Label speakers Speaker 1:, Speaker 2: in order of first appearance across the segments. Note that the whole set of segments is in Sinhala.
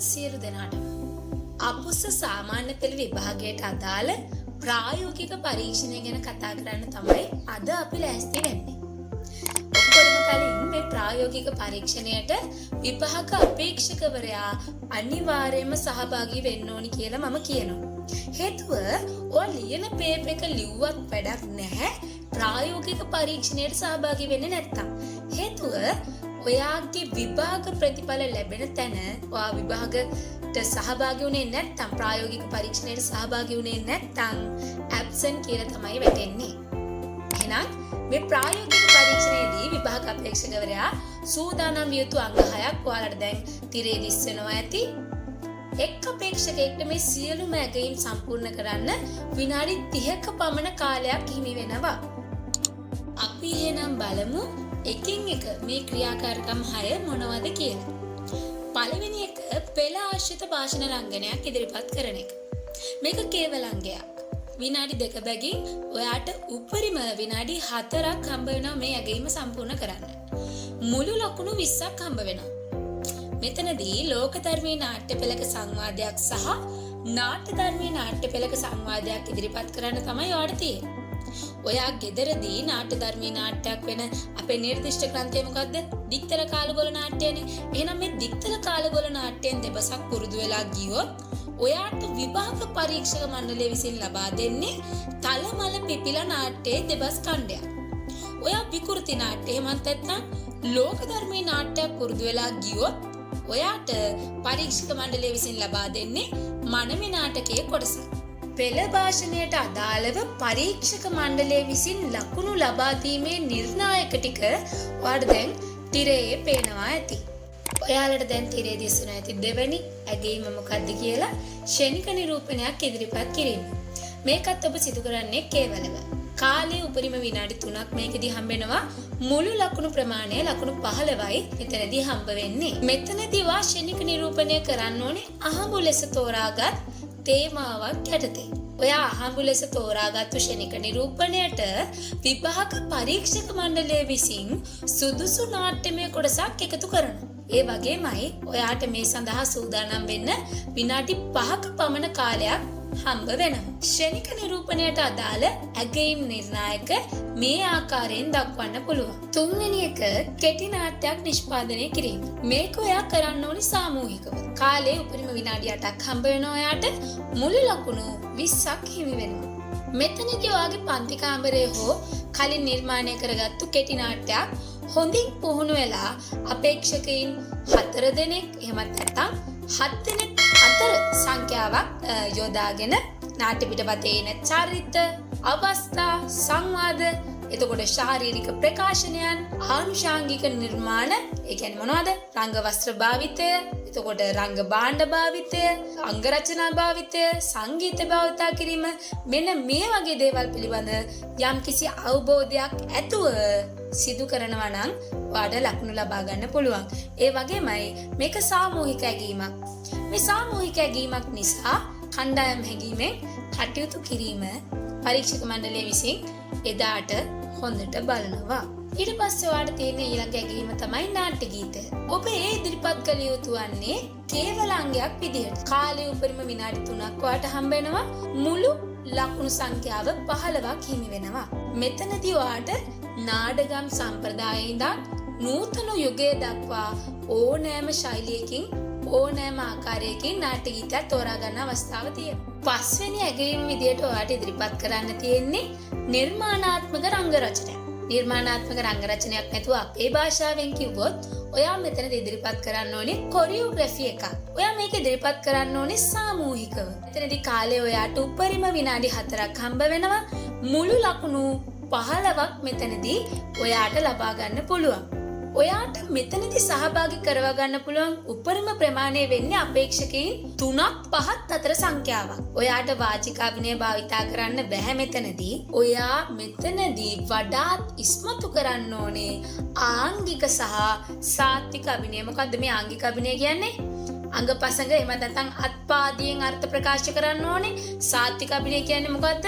Speaker 1: සියලු දෙනාටම අපුස්ස සාමාන්‍ය පෙළ විභාගයට අදාළ ප්‍රායෝගික පරීක්ෂණය ගැන කතා කරන්න තමයි අද අපි ලෑස්ති වෙන්නේ. ඔක්කොටම කලින් මේ ප්‍රායෝගික පරීක්ෂණයට විභාග අපේක්ෂකවරයා අනිවාර්යයෙන්ම සහභාගී වෙන්න ඕනි කියලා මම කියනවා. හේතුව ඔය ලියන පේපර් එක ලිව්වත් වැඩක් නැහැ ප්‍රායෝගික පරීක්ෂණයට සහභාගී වෙන්නේ නැත්තම්. හේතුව ඔයාගේ විභාග ප්‍රතිඵල ලැබෙන තැන ඔයා විභාගයට සහභාගී වුණේ නැත්නම් ප්‍රායෝගික පරීක්ෂණයට සහභාගී වුණේ නැත්නම් ඇබ්සන්ට් කියලා තමයි වැටෙන්නේ. එහෙනම් මේ ප්‍රායෝගික පරීක්ෂණයේදී විභාග අපේක්ෂකවරයා සූදානම් විය යුතු අංග 6ක් ඔයාලට දැන් තිරේ දිස්සෙනවා ඇති. එක් අපේක්ෂකයෙක්ට මේ සියලුම ඇගයීම් සම්පූර්ණ කරන්න විනාඩි 30ක පමණ කාලයක් හිමි වෙනවා. අපි එහෙනම් බලමු එකින් එක මේ ක්‍රියාකාරකම් 6 මොනවද කියලා. පළවෙනි එක පෙළ ආශ්‍රිත භාෂණ රංගනයක් ඉදිරිපත් කරන එක. මේක කේවල අංගයක්. විනාඩි 2 බැගින් ඔයාට උපරිම විනාඩි 4ක් හම්බ වෙනවා මේ ඇගීම සම්පූර්ණ කරන්න. මුළු ලකුණු 20ක් හම්බ වෙනවා. මෙතනදී ලෝකධර්මී නාට්‍ය පෙළක සංවාදයක් සහ නාට්‍යධර්මී නාට්‍ය පෙළක සංවාදයක් ඉදිරිපත් කරන්න තමයි ඔයාට තියෙන්නේ. ඔයා ගෙදරදී නාට්‍යධර්මී නාට්‍යයක් වෙන අපේ නිර්දිෂ්ට ග්‍රන්ථය මොකද්ද? දික්තල කාලගොල නාට්‍යනේ. එහෙනම් මේ දික්තල කාලගොල නාට්‍යයෙන් දෙබසක් පුරුදු වෙලා ගියොත් ඔයාට විභාග පරීක්ෂක මණ්ඩලය විසින් ලබා දෙන්නේ තලමල පිපිලා නාට්‍යයේ දෙබස් ඛණ්ඩයක්. ඔයා විකෘති නාට්‍ය එහෙමත් නැත්නම් ලෝකධර්මී නාට්‍යයක් පුරුදු වෙලා ගියොත් ඔයාට පරීක්ෂක මණ්ඩලය විසින් ලබා දෙන්නේ මනමේ නාටකයේ කොටසක්. පෙළ භාෂණයට අදාළව පරීක්ෂක මණ්ඩලය විසින් ලකුණු ලබා දීමේ නිර්ණායක ටික ඔයාලට දැන් තිරයේ පේනවා ඇති. ඔයාලට දැන් තිරේ දිස්සුන ඇති දෙවෙනි ඇගීම මොකක්ද කියලා ෂණික නිරූපණයක් ඉදිරිපත් කිරීම. මේකත් ඔබ සිදු කරන්නේ කේවලව. කාලයේ උපරිම විනාඩි 3ක් මේකෙදී හම්බෙනවා. මුළු ලකුණු ප්‍රමාණය ලකුණු 15යි එතනදී හම්බ වෙන්නේ. මෙතනදී වා ෂණික නිරූපණය කරන්න ඕනේ අහඹු ලෙස තෝරාගත් තේමාවක් යටතේ. ඔයා අහඹු ලෙස තෝරාගත්තු ෂණික නිරූපණයට විභාග පරීක්ෂක මණ්ඩලය විසින් සුදුසු නාට්‍යමය කොටසක් එකතු කරනවා. ඒ වගේමයි ඔයාට මේ සඳහා සූදානම් වෙන්න විනාඩි 5ක පමණ කාලයක් හම්බ වෙනවා. ෂණික නිරූපණයට අදාළ ඇගයීම් නිර්ණායක මේ ආකාරයෙන් දක්වන්න පුළුවන්. තුන්වෙනි එක කෙටි නාට්‍යයක් නිෂ්පාදනය කිරීම. මේක ඔයා කරන්න ඕනි සාමූහිකව. කාලේ උපරිම විනාඩි 8ක් හම්බ වෙනවා ඔයාට. මුළු ලකුණු 20ක් හිමි වෙනවා. මෙතනදී ඔයාගේ පන්ති කාමරයේ හෝ කලින් නිර්මාණය කරගත්තු කෙටි නාට්‍යයක් හොඳින් පුහුණු වෙලා අපේක්ෂකයින් 4 දෙනෙක් එහෙමත් නැත්නම් 7 දෙනෙක් අතර සංඛ්‍යාවක් යොදාගෙන නාට්‍ය පිටපතේ එන චරිත, අවස්ථා, සංවාද, එතකොට ශාරීරික ප්‍රකාශනයන්, ආනුෂාංගික නිර්මාණ, ඒ කියන්නේ මොනවද? රංග වස්ත්‍ර භාවිතය, එතකොට රංග භාණ්ඩ භාවිතය, අංග රචනා භාවිතය, සංගීත භාවිතා කිරීම, මෙන්න මේ වගේ දේවල් පිළිබඳ යම්කිසි අවබෝධයක් ඇතුව සිදු කරනවා නම් ඔයාට ලකුණු ලබා ගන්න පුළුවන්. ඒ වගේමයි මේක සාමූහික ඇගීමක්. මේ සාමූහික ඇගීමක් නිසා කණ්ඩායම් හැඟීමෙන් කටයුතු කිරීම පරීක්ෂක මණ්ඩලය විසින් එදාට හොඳට බලනවා. ඊට පස්සේ ඔයාට තියෙන ඊළඟ ඇගීම තමයි නාට්‍ය ගීතය. ඔබ ඒ ඉදිරිපත් කළ යුතු වන්නේ කේවල අංගයක් විදිහට. කාලය උපරිම විනාඩි 3ක් ඔයාට හම්බ වෙනවා. මුළු ලකුණු සංඛ්‍යාව 15ක් හිමි වෙනවා. මෙතනදී ඔයාට නාඩගම් සම්ප්‍රදායේ ඉඳන් නූතන යුගයේ දක්වා ඕනෑම ශෛලියකින් ඕනෑම ආකාරයකින් නාට්‍ය ගීතයක් තෝරා ගන්න අවස්ථාව තියෙනවා. 5 වෙනි ඇගයීම විදියට ඔයාට ඉදිරිපත් කරන්න තියෙන්නේ නිර්මාණාත්මක රංග රචනයක්. නිර්මාණාත්මක රංග රචනයක් නැතුව අපේ භාෂාවෙන් කිව්වොත් ඔයා මෙතන ඉදිරිපත් කරන්න ඕනේ කොරියෝග්‍රැෆි එකක්. ඔයා මේක ඉදිරිපත් කරන්න ඕනේ සාමූහිකව. එතනදී කාලය ඔයාට උපරිම විනාඩි 4ක් හම්බ වෙනවා. මුළු ලකුණු 15ක් මෙතනදී ඔයාට ලබා ගන්න පුළුවන්. ඔයාට මෙතනදී සහභාගී කරවා ගන්න පුළුවන් උපරිම ප්‍රමාණය වෙන්නේ අපේක්ෂකයින් 3ක් 5ක් අතර සංඛ්‍යාවක්. ඔයාට වාචික අභිනය භාවිතා කරන්න බැහැ මෙතනදී. ඔයා මෙතනදී වඩාත් ඉස්මතු කරන්න ඕනේ ආංගික සහ සාත්වික අභිනය. මොකද්ද මේ ආංගික අභිනය කියන්නේ? අංගපසංග එහෙම නැත්නම් අත්පාදියෙන් අර්ථ ප්‍රකාශ කරන්න ඕනේ. සාත්වික අභිනය කියන්නේ මොකද්ද?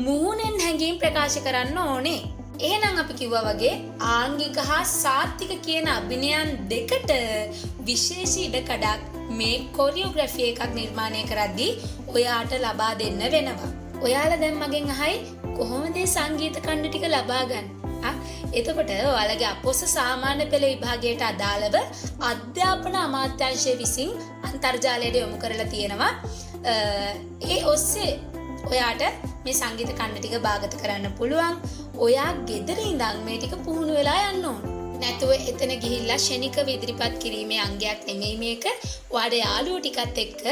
Speaker 1: මුහුණෙන් හැඟීම් ප්‍රකාශ කරන්න ඕනේ. එහෙනම් අපි කිව්වා වගේ ආංගික හා සාත්තික කියන අභිනයන් දෙකට විශේෂ ඉඩකඩක් මේ කොරියෝග්‍රැෆි එකක් නිර්මාණය කරද්දී ඔයාට ලබා දෙන්න වෙනවා. ඔයාලා දැන් මගෙන් අහයි කොහොමද මේ සංගීත ඛණ්ඩ ටික ලබා ගන්න? එතකොට ඔයාලගේ අපොස සාමාන්‍ය පෙළ විභාගයට අදාළව අධ්‍යාපන අමාත්‍යාංශය විසින් අන්තර්ජාලයට යොමු කරලා තියෙනවා. ඒ ඔස්සේ ඔයාට මේ සංගීත ඛණ්ඩ ටික භාගත කරන්න පුළුවන්. ඔයා ගෙදර ඉඳන් මේ ටික පුහුණු වෙලා යන්න ඕන. නැතුව එතන ගිහිල්ලා ශනිකව ඉදිරිපත් කිරීමේ අංගයක් නෙමෙයි මේක. ඔයාගේ යාළුවෝ ටිකත් එක්ක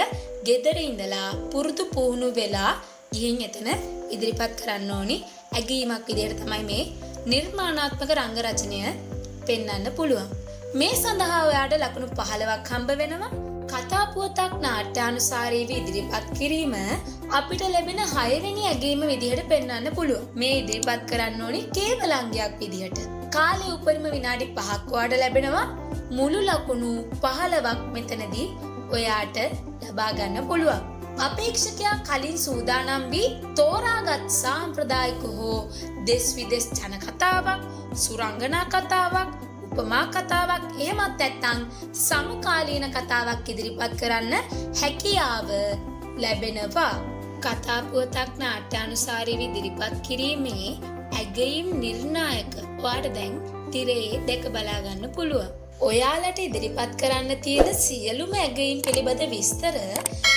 Speaker 1: ගෙදර ඉඳලා පුරුදු පුහුණු වෙලා ගිහින් එතන ඉදිරිපත් කරන්න ඕනි. ඇගීමක් විදිහට තමයි මේ නිර්මාණාත්මක රංග රචනය පෙන්වන්න පුළුවන්. මේ සඳහා ඔයාට ලකුණු 15ක් හම්බ වෙනවා. කතා පුවතක් නාට්‍යානුසාරීව ඉදිරිපත් කිරීම අපිට ලැබෙන 6 වෙනි ඇගීම විදිහට පෙන්වන්න පුළුවන්. මේ ඉදිරිපත් කරන්න ඕනි කේවල අංගයක් විදිහට. කාලය උපරිම විනාඩි 5ක් ඔයාට ලැබෙනවා. මුළු ලකුණු 15ක් මෙතනදී ඔයාට ලබා ගන්න පුළුවන්. අපේක්ෂකයා කලින් සූදානම් වී තෝරාගත් සාම්ප්‍රදායික හෝ දෙස් විදෙස් ජන කතාවක්, සුරංගනා කතාවක්, උපමා කතාවක් එහෙමත් නැත්නම් සමකාලීන කතාවක් ඉදිරිපත් කරන්න හැකියාව ලැබෙනවා. කතා පුවතක් නාට්‍යානුසාරීව ඉදිරිපත් කිරීමේ ඇගයීම් නිර්ණායක ඔයාට දැන් තිරයේ දැක බලා ගන්න පුළුවන්. ඔයාලට ඉදිරිපත් කරන්න තියෙන සියලුම ඇගයීම් පිළිබඳ විස්තර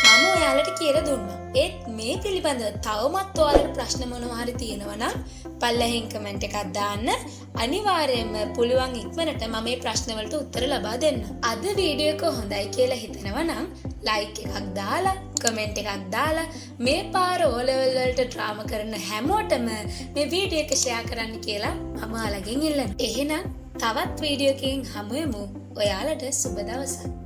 Speaker 1: මම ඔයාලට කියලා දුන්නා. ඒත් මේ පිළිබඳව තවමත් ඔයාලට ප්‍රශ්න මොනවා හරි තියෙනවා නම් පල්ලෙහින් කමෙන්ට් එකක් දාන්න. අනිවාර්යයෙන්ම පුළුවන් ඉක්මනට මම මේ ප්‍රශ්න වලට උත්තර ලබා දෙන්න. අද වීඩියෝ එක හොඳයි කියලා හිතෙනවා නම් ලයික් එකක් දාලා කමෙන්ට් එකක් දාලා මේ පාර O level වලට ඩ්‍රාමා කරන හැමෝටම මේ වීඩියෝ එක ෂෙයා කරන්න කියලා මම ඔයාලගෙන් ඉල්ලනවා. එහෙනම් තවත් වීඩියෝ එකකින් හමු වෙමු. ඔයාලට සුබ දවසක්.